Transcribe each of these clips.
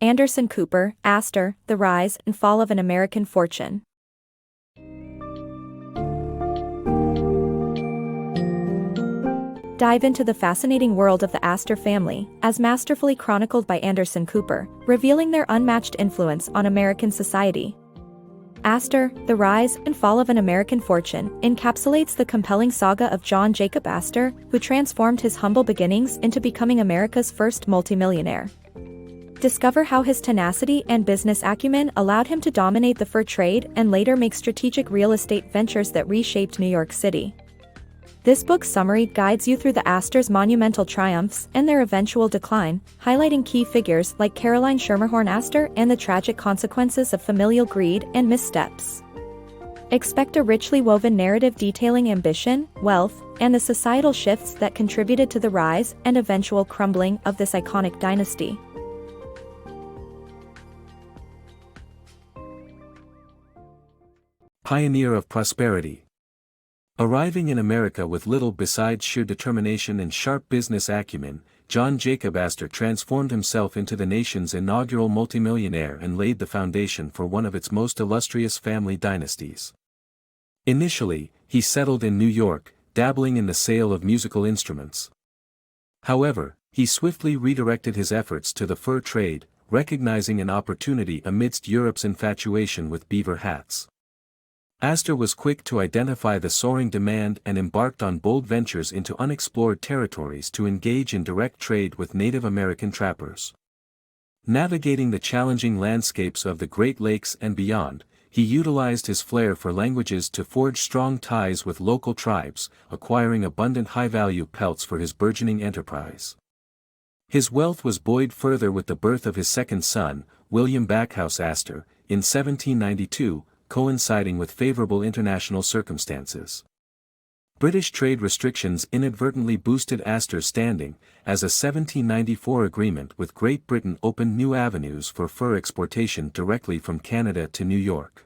Anderson Cooper, Astor, The Rise and Fall of an American Fortune. Dive into the fascinating world of the Astor family, as masterfully chronicled by Anderson Cooper, revealing their unmatched influence on American society. Astor, The Rise and Fall of an American Fortune encapsulates the compelling saga of John Jacob Astor, who transformed his humble beginnings into becoming America's first multimillionaire. Discover how his tenacity and business acumen allowed him to dominate the fur trade and later make strategic real estate ventures that reshaped New York City. This book's summary guides you through the Astor's monumental triumphs and their eventual decline, highlighting key figures like Caroline Schermerhorn Astor and the tragic consequences of familial greed and missteps. Expect a richly woven narrative detailing ambition, wealth, and the societal shifts that contributed to the rise and eventual crumbling of this iconic dynasty. Pioneer of prosperity. Arriving in America with little besides sheer determination and sharp business acumen, John Jacob Astor transformed himself into the nation's inaugural multimillionaire and laid the foundation for one of its most illustrious family dynasties. Initially, he settled in New York, dabbling in the sale of musical instruments. However, he swiftly redirected his efforts to the fur trade, recognizing an opportunity amidst Europe's infatuation with beaver hats. Astor was quick to identify the soaring demand and embarked on bold ventures into unexplored territories to engage in direct trade with Native American trappers. Navigating the challenging landscapes of the Great Lakes and beyond, he utilized his flair for languages to forge strong ties with local tribes, acquiring abundant high-value pelts for his burgeoning enterprise. His wealth was buoyed further with the birth of his second son, William Backhouse Astor, in 1792, coinciding with favorable international circumstances. British trade restrictions inadvertently boosted Astor's standing, as a 1794 agreement with Great Britain opened new avenues for fur exportation directly from Canada to New York.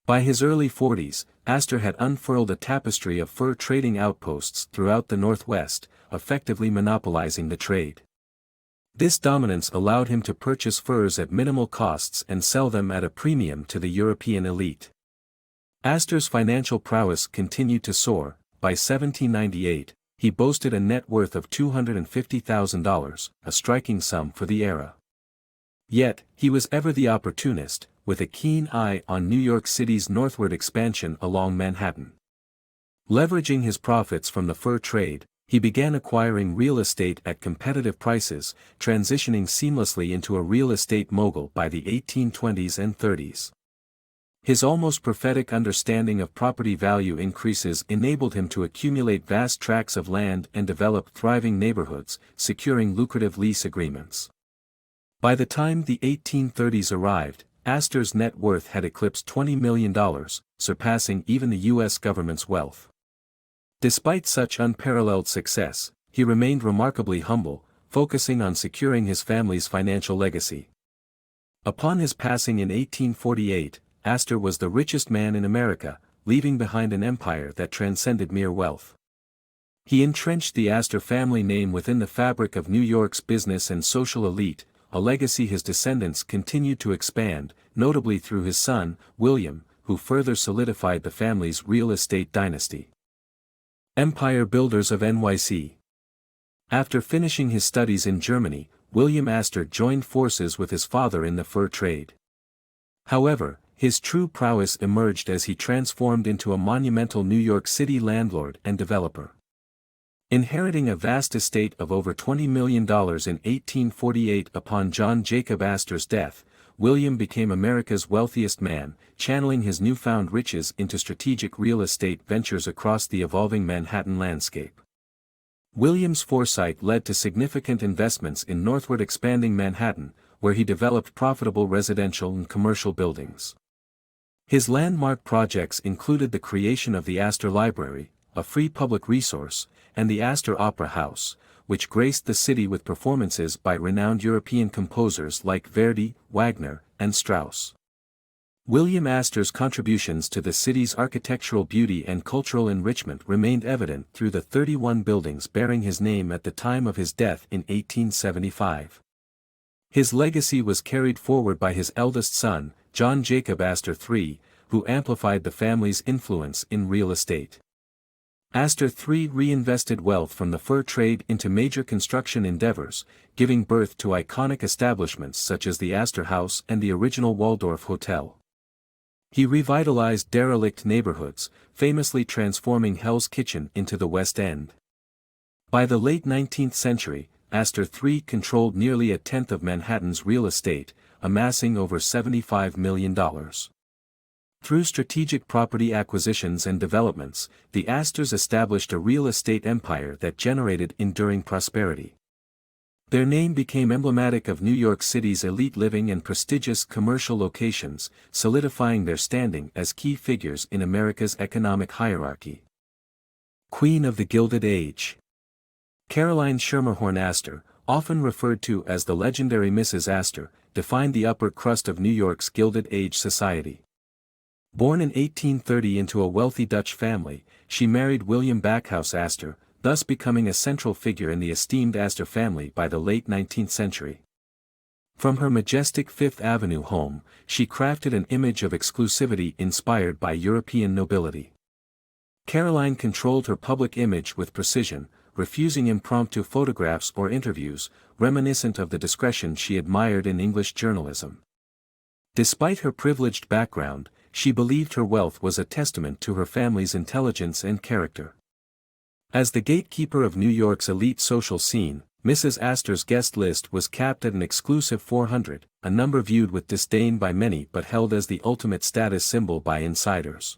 By his early 40s, Astor had unfurled a tapestry of fur trading outposts throughout the Northwest, effectively monopolizing the trade. This dominance allowed him to purchase furs at minimal costs and sell them at a premium to the European elite. Astor's financial prowess continued to soar. By 1798, he boasted a net worth of $250,000, a striking sum for the era. Yet, he was ever the opportunist, with a keen eye on New York City's northward expansion along Manhattan. Leveraging his profits from the fur trade, he began acquiring real estate at competitive prices, transitioning seamlessly into a real estate mogul by the 1820s and 30s. His almost prophetic understanding of property value increases enabled him to accumulate vast tracts of land and develop thriving neighborhoods, securing lucrative lease agreements. By the time the 1830s arrived, Astor's net worth had eclipsed $20 million, surpassing even the U.S. government's wealth. Despite such unparalleled success, he remained remarkably humble, focusing on securing his family's financial legacy. Upon his passing in 1848, Astor was the richest man in America, leaving behind an empire that transcended mere wealth. He entrenched the Astor family name within the fabric of New York's business and social elite, a legacy his descendants continued to expand, notably through his son, William, who further solidified the family's real estate dynasty. Empire Builders of NYC. After finishing his studies in Germany, William Astor joined forces with his father in the fur trade. However, his true prowess emerged as he transformed into a monumental New York City landlord and developer. Inheriting a vast estate of over $20 million in 1848 upon John Jacob Astor's death, William became America's wealthiest man, channeling his newfound riches into strategic real estate ventures across the evolving Manhattan landscape. William's foresight led to significant investments in northward expanding Manhattan, where he developed profitable residential and commercial buildings. His landmark projects included the creation of the Astor Library, a free public resource, and the Astor Opera House, which graced the city with performances by renowned European composers like Verdi, Wagner, and Strauss. William Astor's contributions to the city's architectural beauty and cultural enrichment remained evident through the 31 buildings bearing his name at the time of his death in 1875. His legacy was carried forward by his eldest son, John Jacob Astor III, who amplified the family's influence in real estate. Astor III reinvested wealth from the fur trade into major construction endeavors, giving birth to iconic establishments such as the Astor House and the original Waldorf Hotel. He revitalized derelict neighborhoods, famously transforming Hell's Kitchen into the West End. By the late 19th century, Astor III controlled nearly a tenth of Manhattan's real estate, amassing over $75 million. Through strategic property acquisitions and developments, the Astors established a real estate empire that generated enduring prosperity. Their name became emblematic of New York City's elite living and prestigious commercial locations, solidifying their standing as key figures in America's economic hierarchy. Queen of the Gilded Age. Caroline Schermerhorn Astor, often referred to as the legendary Mrs. Astor, defined the upper crust of New York's Gilded Age society. Born in 1830 into a wealthy Dutch family, she married William Backhouse Astor, thus becoming a central figure in the esteemed Astor family by the late 19th century. From her majestic Fifth Avenue home, she crafted an image of exclusivity inspired by European nobility. Caroline controlled her public image with precision, refusing impromptu photographs or interviews, reminiscent of the discretion she admired in English journalism. Despite her privileged background, she believed her wealth was a testament to her family's intelligence and character. As the gatekeeper of New York's elite social scene, Mrs. Astor's guest list was capped at an exclusive 400, a number viewed with disdain by many but held as the ultimate status symbol by insiders.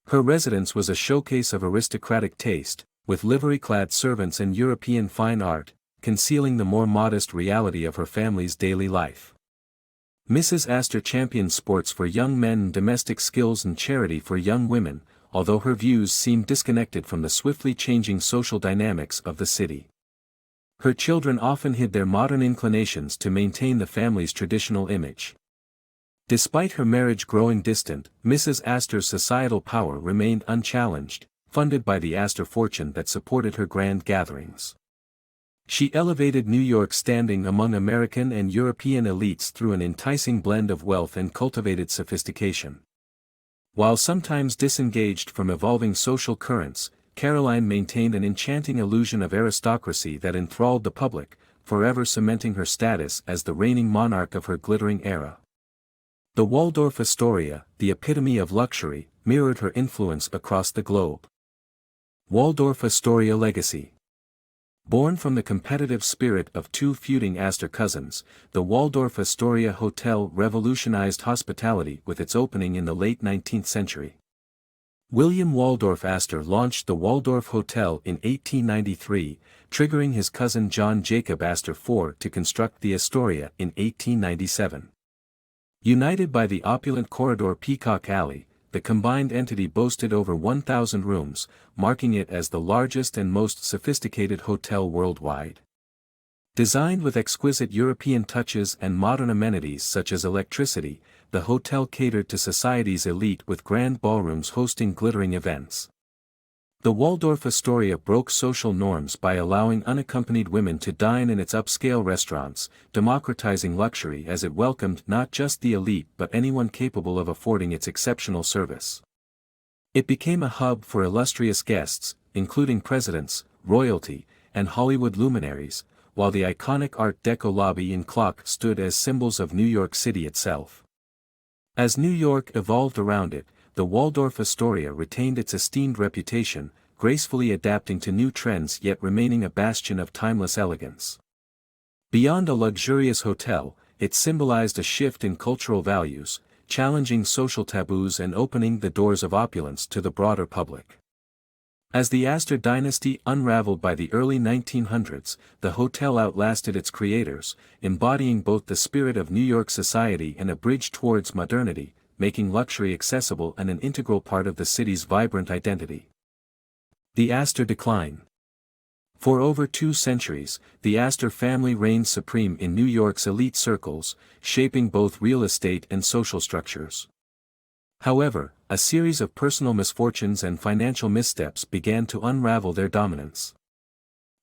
Her residence was a showcase of aristocratic taste, with livery-clad servants and European fine art, concealing the more modest reality of her family's daily life. Mrs. Astor championed sports for young men and domestic skills and charity for young women, although her views seemed disconnected from the swiftly changing social dynamics of the city. Her children often hid their modern inclinations to maintain the family's traditional image. Despite her marriage growing distant, Mrs. Astor's societal power remained unchallenged, funded by the Astor fortune that supported her grand gatherings. She elevated New York's standing among American and European elites through an enticing blend of wealth and cultivated sophistication. While sometimes disengaged from evolving social currents, Caroline maintained an enchanting illusion of aristocracy that enthralled the public, forever cementing her status as the reigning monarch of her glittering era. The Waldorf Astoria, the epitome of luxury, mirrored her influence across the globe. Waldorf Astoria Legacy. Born from the competitive spirit of two feuding Astor cousins, the Waldorf Astoria Hotel revolutionized hospitality with its opening in the late 19th century. William Waldorf Astor launched the Waldorf Hotel in 1893, triggering his cousin John Jacob Astor IV to construct the Astoria in 1897. United by the opulent corridor Peacock Alley, the combined entity boasted over 1,000 rooms, marking it as the largest and most sophisticated hotel worldwide. Designed with exquisite European touches and modern amenities such as electricity, the hotel catered to society's elite with grand ballrooms hosting glittering events. The Waldorf Astoria broke social norms by allowing unaccompanied women to dine in its upscale restaurants, democratizing luxury as it welcomed not just the elite but anyone capable of affording its exceptional service. It became a hub for illustrious guests, including presidents, royalty, and Hollywood luminaries, while the iconic Art Deco lobby and clock stood as symbols of New York City itself. As New York evolved around it, the Waldorf Astoria retained its esteemed reputation, gracefully adapting to new trends yet remaining a bastion of timeless elegance. Beyond a luxurious hotel, it symbolized a shift in cultural values, challenging social taboos and opening the doors of opulence to the broader public. As the Astor dynasty unraveled by the early 1900s, the hotel outlasted its creators, embodying both the spirit of New York society and a bridge towards modernity, making luxury accessible and an integral part of the city's vibrant identity. The Astor Decline. For over 2 centuries, the Astor family reigned supreme in New York's elite circles, shaping both real estate and social structures. However, a series of personal misfortunes and financial missteps began to unravel their dominance.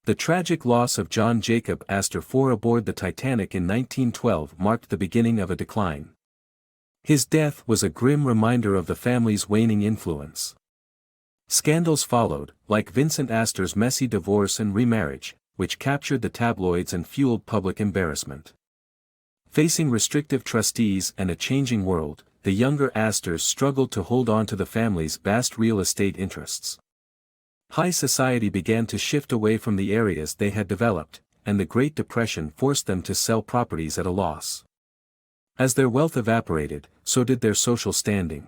The tragic loss of John Jacob Astor IV aboard the Titanic in 1912 marked the beginning of a decline. His death was a grim reminder of the family's waning influence. Scandals followed, like Vincent Astor's messy divorce and remarriage, which captured the tabloids and fueled public embarrassment. Facing restrictive trustees and a changing world, the younger Astors struggled to hold on to the family's vast real estate interests. High society began to shift away from the areas they had developed, and the Great Depression forced them to sell properties at a loss. As their wealth evaporated, so did their social standing.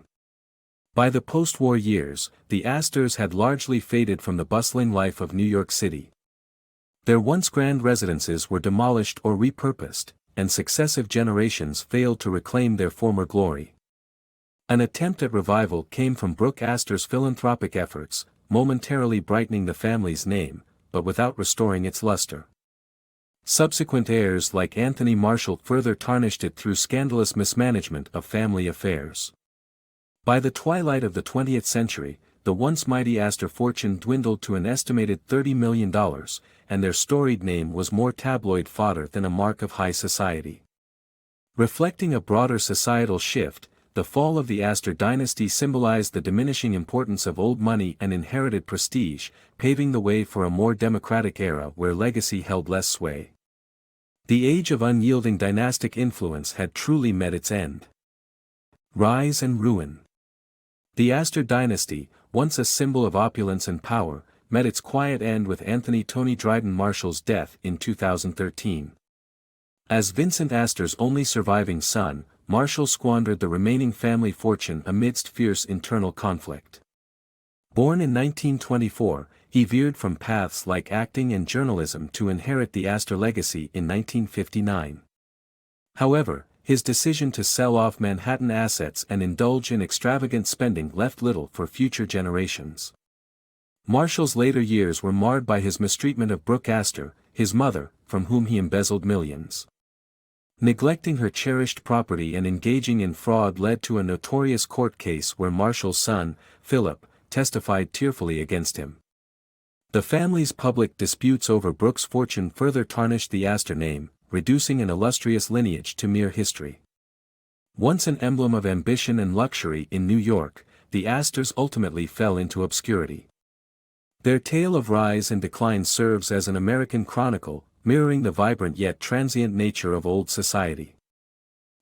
By the post-war years, the Astors had largely faded from the bustling life of New York City. Their once grand residences were demolished or repurposed, and successive generations failed to reclaim their former glory. An attempt at revival came from Brooke Astor's philanthropic efforts, momentarily brightening the family's name, but without restoring its luster. Subsequent heirs like Anthony Marshall further tarnished it through scandalous mismanagement of family affairs. By the twilight of the 20th century, the once mighty Astor fortune dwindled to an estimated $30 million, and their storied name was more tabloid fodder than a mark of high society. Reflecting a broader societal shift, the fall of the Astor dynasty symbolized the diminishing importance of old money and inherited prestige, paving the way for a more democratic era where legacy held less sway. The age of unyielding dynastic influence had truly met its end. Rise and ruin. The Astor dynasty, once a symbol of opulence and power, met its quiet end with Anthony "Tony" Dryden Marshall's death in 2013. As Vincent Astor's only surviving son, Marshall squandered the remaining family fortune amidst fierce internal conflict. Born in 1924, he veered from paths like acting and journalism to inherit the Astor legacy in 1959. However, his decision to sell off Manhattan assets and indulge in extravagant spending left little for future generations. Marshall's later years were marred by his mistreatment of Brooke Astor, his mother, from whom he embezzled millions. Neglecting her cherished property and engaging in fraud led to a notorious court case where Marshall's son, Philip, testified tearfully against him. The family's public disputes over Brooke's fortune further tarnished the Astor name, reducing an illustrious lineage to mere history. Once an emblem of ambition and luxury in New York, the Astors ultimately fell into obscurity. Their tale of rise and decline serves as an American chronicle, mirroring the vibrant yet transient nature of old society.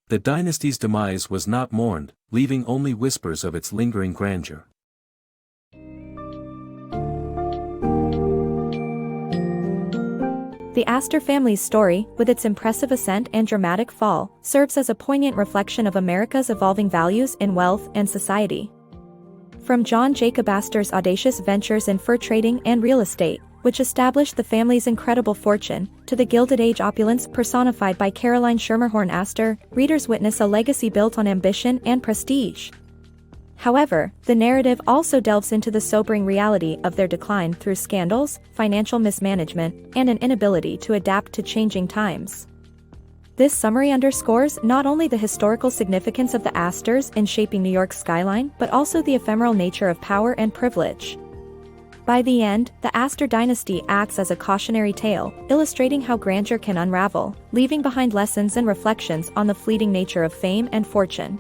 The dynasty's demise was not mourned, leaving only whispers of its lingering grandeur. The Astor family's story, with its impressive ascent and dramatic fall, serves as a poignant reflection of America's evolving values in wealth and society. From John Jacob Astor's audacious ventures in fur trading and real estate, which established the family's incredible fortune, to the Gilded Age opulence personified by Caroline Schermerhorn Astor, readers witness a legacy built on ambition and prestige. However, the narrative also delves into the sobering reality of their decline through scandals, financial mismanagement, and an inability to adapt to changing times. This summary underscores not only the historical significance of the Astors in shaping New York's skyline but also the ephemeral nature of power and privilege. By the end, the Astor dynasty acts as a cautionary tale, illustrating how grandeur can unravel, leaving behind lessons and reflections on the fleeting nature of fame and fortune.